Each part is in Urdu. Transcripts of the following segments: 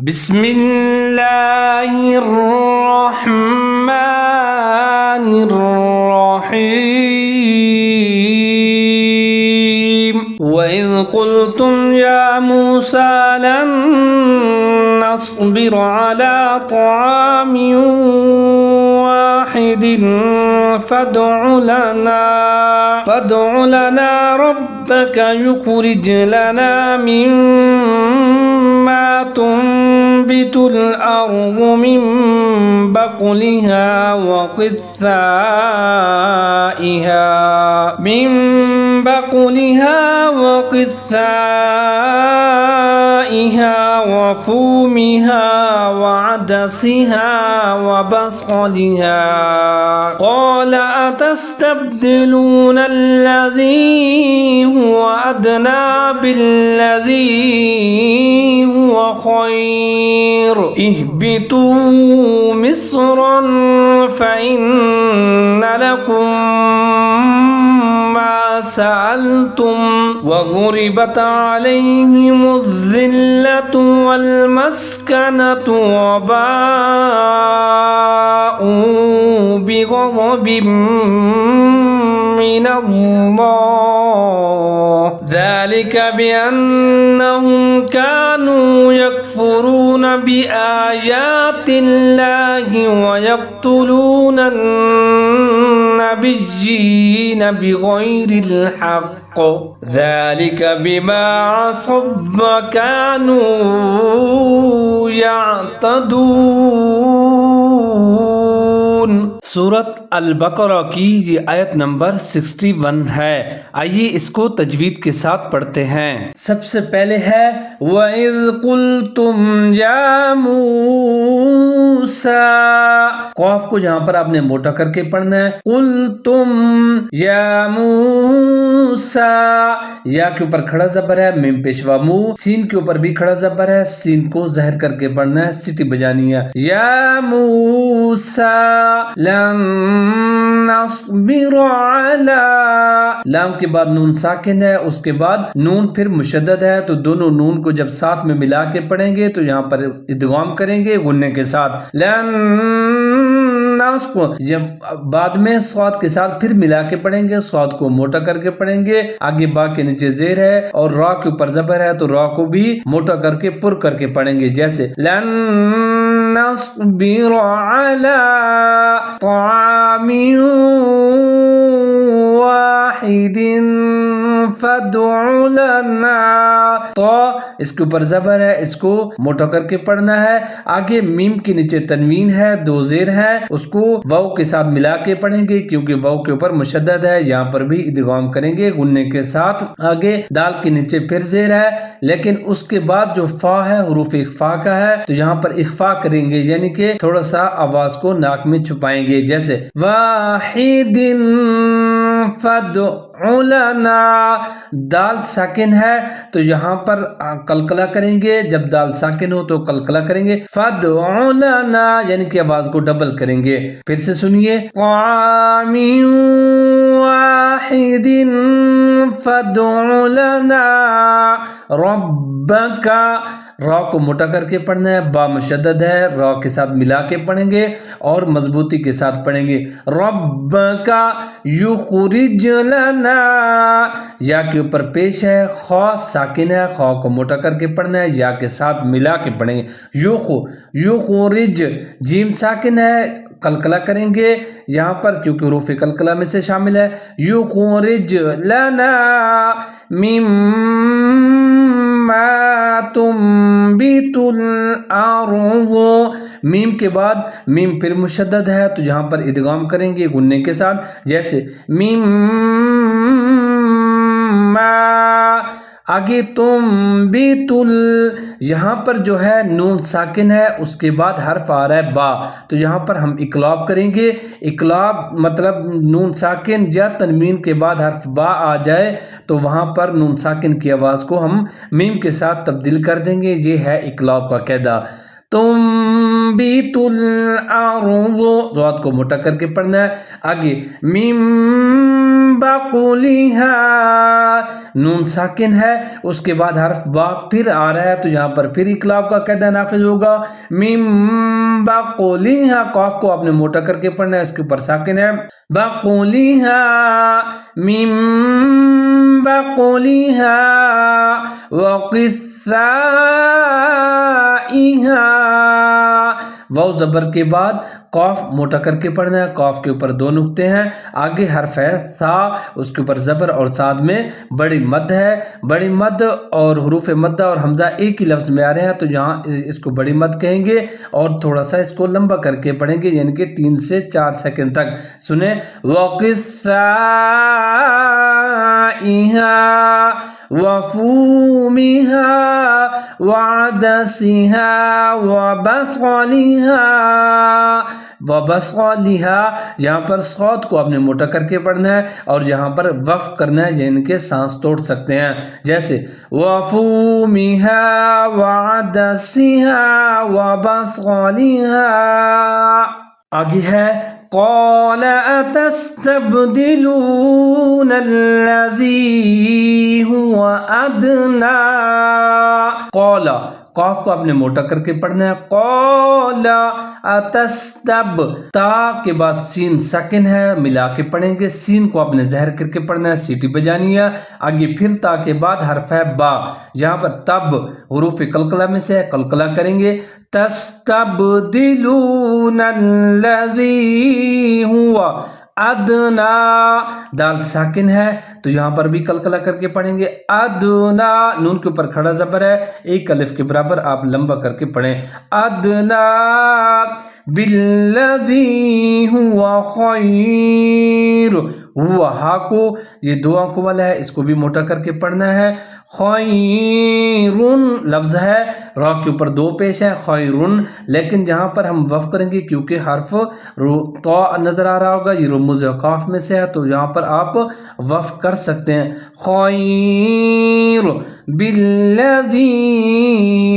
بسم اللہ الرحمن الرحیم وَإِذْ قُلْتُمْ يَا مُوسَى لَن نَّصْبِرَ عَلَى طَعَامٍ وَاحِدٍ فادع لنا ربك يخرج لنا مما تنبت الأرض من بقلها وقثائها وفومها وعدسها وبصلها قال أتستبدلون الذي هو أدنى بالذي هو خير اهبطوا مصرا فإن لكم ما سألتم وضربت عليهم الذلة والمسكنة وباءوا بغضب من الله ذلك بأنهم كانوا يكفرون بآيات الله ويقتلون النبيين بغير الحق ذلك بما عصوا وكانوا يعتدون۔ سورت البقرہ کی یہ آیت نمبر 61 ہے۔ آئیے اس کو تجوید کے ساتھ پڑھتے ہیں۔ سب سے پہلے ہے وَإِذْ قُلْتُمْ يَا مُوسَى، قاف کو جہاں پر آپ نے موٹا کر کے پڑھنا ہے۔ قُلْتُمْ يَا مُوسَى، یا کے اوپر کھڑا زبر ہے، میم پیشوا مو، سین کے اوپر بھی کھڑا زبر ہے، سین کو ظاہر کر کے پڑھنا ہے، سٹی بجانی ہے۔ یا موسیٰ لن نصبر علی، لام کے بعد نون ساکن ہے، اس کے بعد نون پھر مشدد ہے، تو دونوں نون کو جب ساتھ میں ملا کے پڑھیں گے تو یہاں پر ادغام کریں گے غنّے کے ساتھ۔ لن جب بعد میں صاد کے ساتھ پھر ملا کے پڑھیں گے، صاد کو موٹا کر کے پڑھیں گے، آگے با کے نیچے زیر ہے اور را کے اوپر زبر ہے تو را کو بھی موٹا کر کے پر کر کے پڑھیں گے، جیسے لن نصبر علی طعام واحد فادع لنا، تو اس کے اوپر زبر ہے، اس کو موٹا کر کے پڑھنا ہے، آگے میم کے نیچے تنوین ہے، دو زیر ہے، اس کو واو کے ساتھ ملا کے پڑھیں گے کیونکہ واو کے اوپر مشدد ہے، یہاں پر بھی ادغام کریں گے غنّے کے ساتھ۔ آگے دال کے نیچے پھر زیر ہے، لیکن اس کے بعد جو فا ہے حروف اخفا کا ہے تو یہاں پر اخفا کریں گے، یعنی کہ تھوڑا سا آواز کو ناک میں چھپائیں گے، جیسے واحد فادع لنا، دال ساکن ہے تو یہاں پر قلقلہ کریں گے، جب دال ساکن ہو تو قلقلہ کریں گے، فادع لنا یعنی کہ آواز کو ڈبل کریں گے۔ پھر سے سنیے، طعام واحد فادع لنا ربک، را کو موٹا کر کے پڑھنا ہے، با مشدد ہے، را کے ساتھ ملا کے پڑھیں گے اور مضبوطی کے ساتھ پڑھیں گے۔ ربک یخرج لنا، یا کے اوپر پیش ہے، خا ساکن ہے، خا کو موٹا کر کے پڑھنا ہے، یا کے ساتھ ملا کے پڑھیں گے۔ یخرج، جیم ساکن ہے، قلقلہ کریں گے یہاں پر کیونکہ حروف قلقلہ میں سے شامل ہے۔ یخرج لنا مما تنبت الارض، میم کے بعد میم پھر مشدد ہے تو یہاں پر ادغام کریں گے غنّے کے ساتھ، جیسے مما، آگے تنبت، یہاں پر جو ہے نون ساکن ہے، اس کے بعد حرف آ رہا ہے با، تو یہاں پر ہم اقلاب کریں گے۔ اقلاب مطلب نون ساکن یا تنوین کے بعد حرف با آ جائے تو وہاں پر نون ساکن کی آواز کو ہم میم کے ساتھ تبدیل کر دیں گے، یہ ہے اقلاب کا قاعدہ۔ تنبت الارض، ضاد کو موٹا کر کے پڑھنا ہے، آگے میم بقولها نون ساکن ہے، اس کے بعد حرف با پھر آ رہا ہے تو یہاں پر پھر اقلاب کا قاعدہ نافذ ہوگا. من بقولها قاف کو آپ نے موٹا کر کے پڑھنا ہے، اس کے اوپر ساکن ہے. بقولها من بقولها وقثائها واو زبر کے بعد قاف موٹا کر کے پڑھنا ہے. قاف کے اوپر دو نقطے ہیں، آگے حرف ہے ثا، اس کے اوپر زبر اور ساتھ میں بڑی مد ہے. بڑی مد اور حروف مدہ اور حمزہ ایک ہی لفظ میں آ رہے ہیں تو یہاں اس کو بڑی مد کہیں گے اور تھوڑا سا اس کو لمبا کر کے پڑھیں گے، یعنی کہ 3 سے 4 سیکنڈ تک. سنیں وَقِثَّائِهَا وَفُومِهَا وَعَدَسِهَا وَبَصَلِهَا وَبَصَلِهَا یہاں پر صاد کو آپ نے موٹا کر کے پڑھنا ہے اور یہاں پر وقف کرنا ہے، جن کے سانس توڑ سکتے ہیں، جیسے وَفُومِهَا وَعَدَسِهَا وَبَصَلِهَا. آگے ہے قَالَ أَتَسْتَبْدِلُونَ الَّذِي هُوَ أَدْنَى. قَالَ قاف کو آپ نے موٹا کر کے پڑھنا ہے. قَالَ أَتَسْتَب تا کے بعد سین ساکن ہے، ملا کے پڑھیں گے. سین کو آپ نے زہر کر کے پڑھنا ہے، سیٹی بجانی ہے. آگے پھر تا کے بعد حرف ہے با، یہاں پر تب حروف قلقلہ میں سے ہے، قلقلہ کریں گے. تستبدلون الذی ہوا ادنا دال ساکن ہے تو یہاں پر بھی قلقلہ کر کے پڑھیں گے. ادنا نون کے اوپر کھڑا زبر ہے، ایک الف کے برابر آپ لمبا کر کے پڑھیں. ادنا بالذی ہوا خیر، ہوا ہا کو یہ دو آنکھوں والا ہے، اس کو بھی موٹا کر کے پڑھنا ہے. خیرن لفظ ہے، را کے اوپر دو پیش ہے خیرن، لیکن جہاں پر ہم وقف کریں گے کیونکہ حرف تو نظر آ رہا ہوگا، یہ رموز قاف میں سے ہے تو یہاں پر آپ وقف کر سکتے ہیں. خیر بالذی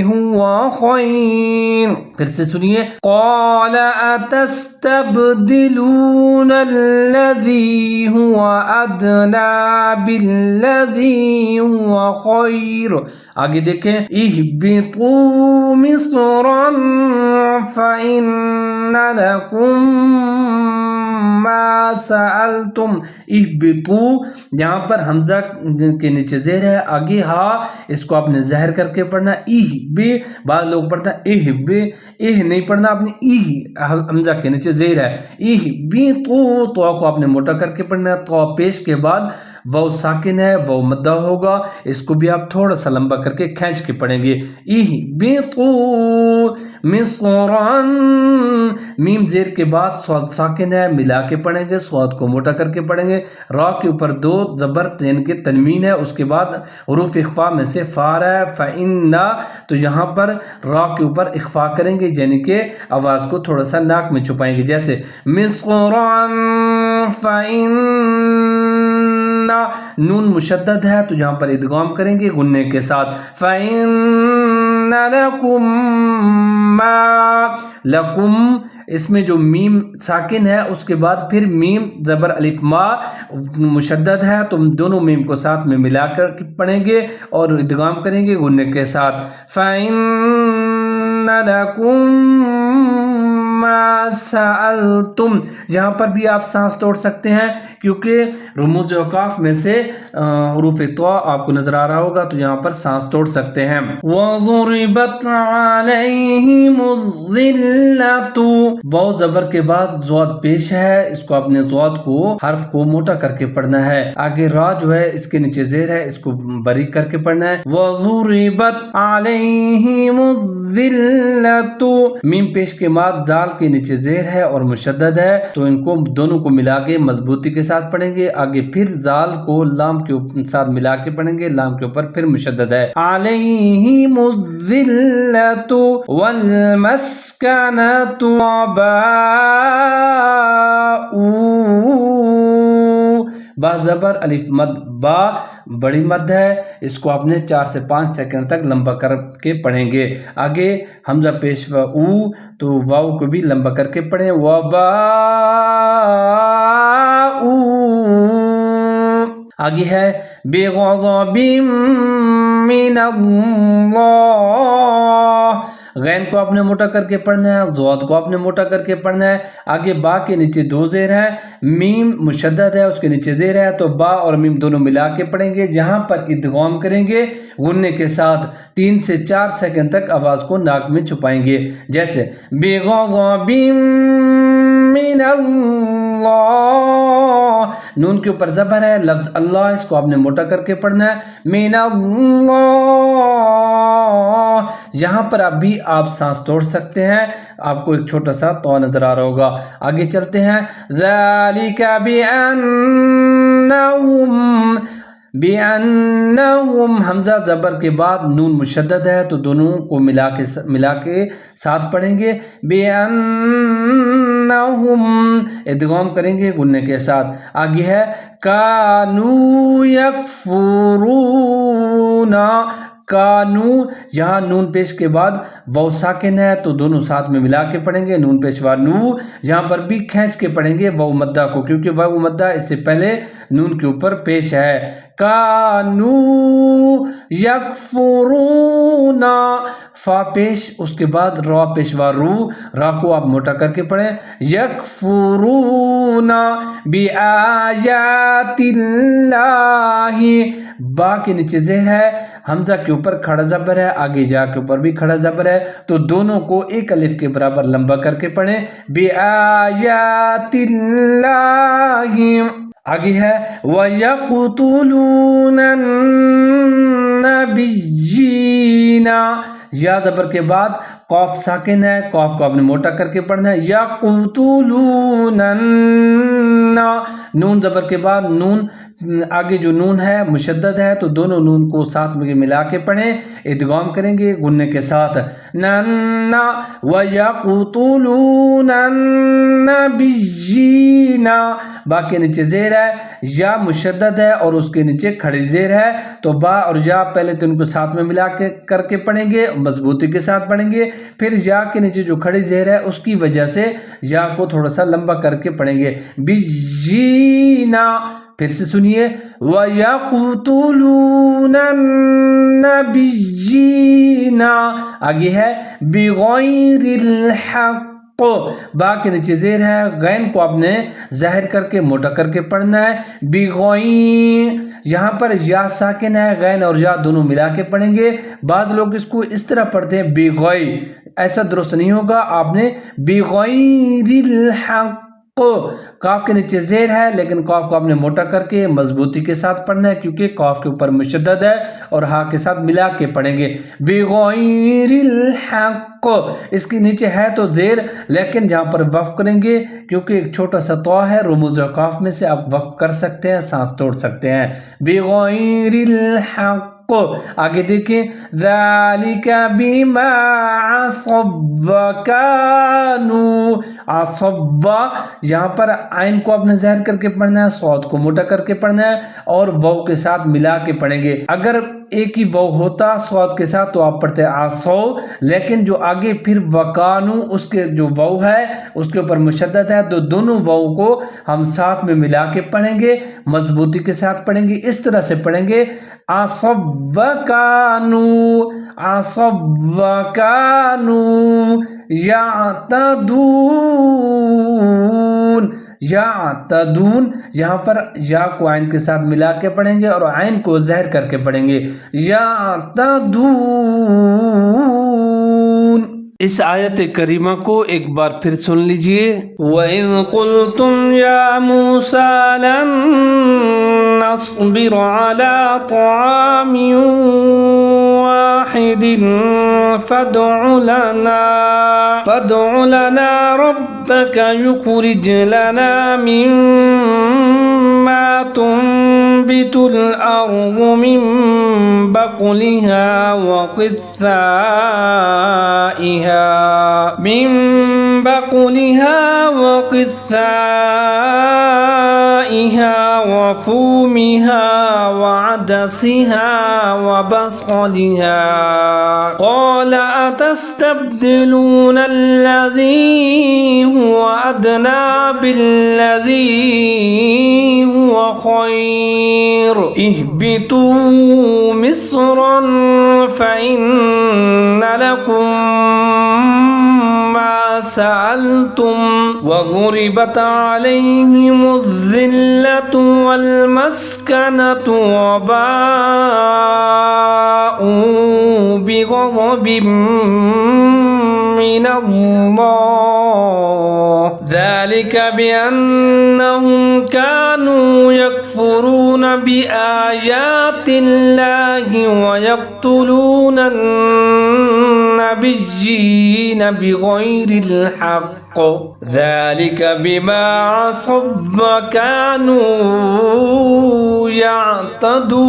ہوا خیر. پھر سے سنیے قال اتستبدلون الذی ہوا ادنا بالذی ہوا خیر. آگے دیکھیں اہبطوا مصرا فإن لکم ما سألتم. اہبطوا یہاں پر حمزہ کے نیچے زیر ہے، آگے ہا، اس کو آپ نے زہر کر کے پڑھنا. بعض لوگ پڑھتا ہے نہیں پڑھنا آپ نے، حمزہ کے نیچے زیر ہے. تو کو آپ نے موٹا کر کے پڑھنا ہے. تو پیش کے بعد وہ ساکن ہے، وہ مدہ ہوگا، اس کو بھی آپ تھوڑا سا لمبا کر کے کھینچ کے پڑھیں گے. مصرا میم زیر کے بعد سواد ساکن ہے، ملا کے پڑھیں گے، سواد کو موٹا کر کے پڑھیں گے. را کے اوپر دو زبر یعنی کہ تنوین ہے، اس کے بعد حروف اخفا میں سے فار ہے فإنا، تو یہاں پر را کے اوپر اخفا کریں گے یعنی کہ آواز کو تھوڑا سا ناک میں چھپائیں گے، جیسے مصرا فإنا نون مشدد ہے تو یہاں پر ادغام کریں گے غنے کے ساتھ. فإن لکم ما لکم، اس میں جو میم ساکن ہے اس کے بعد پھر میم زبر الف ما مشدد ہے تو دونوں میم کو ساتھ میں ملا کر پڑھیں گے اور ادغام کریں گے غنے کے ساتھ. فَإِنَّ لَكُمْ مَا سَأَلْتُمْ یہاں پر بھی آپ سانس توڑ سکتے ہیں کیونکہ رموز اوقاف میں سے حروف تو آپ کو نظر آ رہا ہوگا تو یہاں پر سانس توڑ سکتے ہیں. وَضُرِبَتْ عَلَيْهِمُ الذِّلَّةُ واو زبر کے بعد زواد پیش ہے، اس کو آپ نے زواد کو حرف کو موٹا کر کے پڑھنا ہے. آگے را جو ہے اس کے نیچے زیر ہے، اس کو باریک کر کے پڑھنا ہے. وَضُرِبَتْ عَلَيْهِمُ الذِّلَّةُ میم پیش کے بعد دال کے نیچے زیر ہے اور مشدد ہے تو ان کو دونوں کو ملا کے مضبوطی کے ساتھ پڑھیں گے. آگے پھر زال کو لام کے ساتھ ملا کے پڑھیں گے، لام کے اوپر پھر مشدد ہے. عَلَيْهِمُ الذِّلَّةُ وَالْمَسْكَنَةُ با زبر الف مد با بڑی مد ہے، اس کو آپ نے 4 سے 5 سیکنڈ تک لمبا کر کے پڑھیں گے. آگے حمزہ پیش و او تو واو کو بھی لمبا کر کے پڑھیں. آگے ہے بغضب من اللہ، غین کو آپ نے موٹا کر کے پڑھنا ہے، ضاد کو آپ نے موٹا کر کے پڑھنا ہے۔ آگے با کے نیچے دو زیر ہے، میم مشدد ہے، اس کے نیچے زیر ہے، تو با اور میم دونوں ملا کے پڑھیں گے۔ جہاں پر ادغام کریں گے غننے کے ساتھ 3 سے 4 سیکنڈ تک آواز کو ناک میں چھپائیں گے، جیسے بغضب من اللہ، نون کے اوپر زبر ہے، لفظ اللہ اس کو آپ نے موٹا کر کے پڑھنا ہے، من اللہ، یہاں پر آپ سانس توڑ سکتے ہیں، آپ کو ایک چھوٹا سا تو نظر آ رہا ہوگا۔ آگے چلتے ہیں، ذالک بِأَنَّهُمْ حمزہ زبر کے بعد نون مشدد ہے، تو دونوں کو ملا کے ساتھ پڑھیں گے، بِأَنَّهُمْ ادغام کریں گے غننے کے ساتھ۔ آگے ہے کانو یکفرون، کانو، یہاں نون پیش کے بعد واو ساکن ہے، تو دونوں ساتھ میں ملا کے پڑھیں گے، نون پیشوا نو، یہاں پر بھی کھینچ کے پڑھیں گے واو مدہ کو، کیونکہ واو مدہ اس سے پہلے نون کے اوپر پیش ہے۔ کانو یکفرون، فا پیش، اس کے بعد را پیشوا رو، را کو آپ موٹا کر کے پڑھیں، یکفرون بآیات اللہ، با کے نیچے زیر ہے، حمزہ کے اوپر کھڑا زبر ہے، آگے جا کے اوپر بھی کھڑا زبر ہے، تو دونوں کو ایک الف کے برابر لمبا کر کے پڑھیں، بآیات اللہ۔ آگے ہے وَيَقْتُلُونَ النَّبِيِّينَ، یا زبر کے بعد قاف ساکن ہے، قاف کو آپ نے موٹا کر کے پڑھنا ہے، یقتلون، نون زبر کے بعد نون، آگے جو نون ہے مشدد ہے، تو دونوں نون کو ساتھ میں ملا کے پڑھیں، ادغام کریں گے غننے کے ساتھ، ننا وَيَقْتُلُونَ النَّبِيِّينَ، با کے نیچے زیر ہے، یا مشدد ہے اور اس کے نیچے کھڑی زیر ہے، تو با اور یا پہلے تو ان کو ساتھ میں ملا کے کر کے پڑھیں گے، مضبوطی کے ساتھ پڑھیں گے، پھر یا کے نیچے جو کھڑی زیر ہے اس کی وجہ سے یا کو تھوڑا سا لمبا کر کے پڑھیں گے، بیجینا، پھر سے سنیے، وَيَقْتُلُونَ النَّبِيِّينَ، آگے ہے بِغَيْرِ الْحَقِّ، با کے نیچے زیر ہے، غین کو آپ نے ظاہر کر کے موٹا کر کے پڑھنا ہے، بِغَيْرِ، یہاں پر یا ساکن ہے، غین اور یا دونوں ملا کے پڑھیں گے، بعض لوگ اس کو اس طرح پڑھتے ہیں بِغَيْ، ایسا درست نہیں ہوگا، آپ نے بِغَيْرِ الْحَقِّ، کاف کے نیچے زیر ہے لیکن کاف کو آپ نے موٹا کر کے مضبوطی کے ساتھ پڑھنا ہے، کیونکہ کاف کے اوپر مشدد ہے اور ہا کے ساتھ ملا کے پڑھیں گے، بِغَيْرِ الْحَقِّ، اس کے نیچے ہے تو زیر، لیکن جہاں پر وقف کریں گے کیونکہ ایک چھوٹا سا تو ہے، رموز کاف میں سے آپ وقف کر سکتے ہیں، سانس توڑ سکتے ہیں، بِغَيْرِ الْحَقِّ۔ آگے دیکھیں، ذَلِكَ بِمَا عَصَوْا وَكَانُوا، عَصَوْا، یہاں پر عین کو آپ نے ظاہر کر کے پڑھنا ہے، صاد کو موٹا کر کے پڑھنا ہے اور واو کے ساتھ ملا کے پڑھیں گے۔ اگر ایک ہی واو ہوتا صاد کے ساتھ تو آپ پڑھتے عَصَوْا، لیکن جو آگے پھر وَكَانُوا، اس کے جو واو ہے اس کے اوپر مشدد ہے، تو دونوں واو کو ہم ساتھ میں ملا کے پڑھیں گے، مضبوطی کے ساتھ پڑھیں گے، اس طرح سے پڑھیں گے، عَصَوْا وَكَانُوا، عَصَوْا وَكَانُوا يَعْتَدُونَ، یعتدون، یہاں پر یا کو عین کے ساتھ ملا کے پڑھیں گے اور عین کو ظاہر کر کے پڑھیں گے، یعتدون۔ اس آیت کریمہ کو ایک بار پھر سن لیجئے، وَإِذْ قُلْتُمْ يَا مُوسَى لَن نَّصْبِرَ عَلَى طَعَامٍ وَاحِدٍ فَادْعُ لَنَا رَبَّكَ يُخْرِجْ لَنَا مِمَّا تُنبِتُ الْأَرْضُ مِن بَقْلِهَا وَقِثَّائِهَا وَفُومِهَا وَعَدَسِهَا وعدسها وبصلها قال أتستبدلون الذي هو أدنى بالذي هو خير اهبطوا مصرا فإن لكم ما سألتم وضربت عليهم الذلة والمسكنة وباءوا بغضب من الله ذلك بأنهم كانوا يكفرون بآيات الله ويقتلون النبيين بغير الحق ذلك بما عصوا وكانوا يعتدون।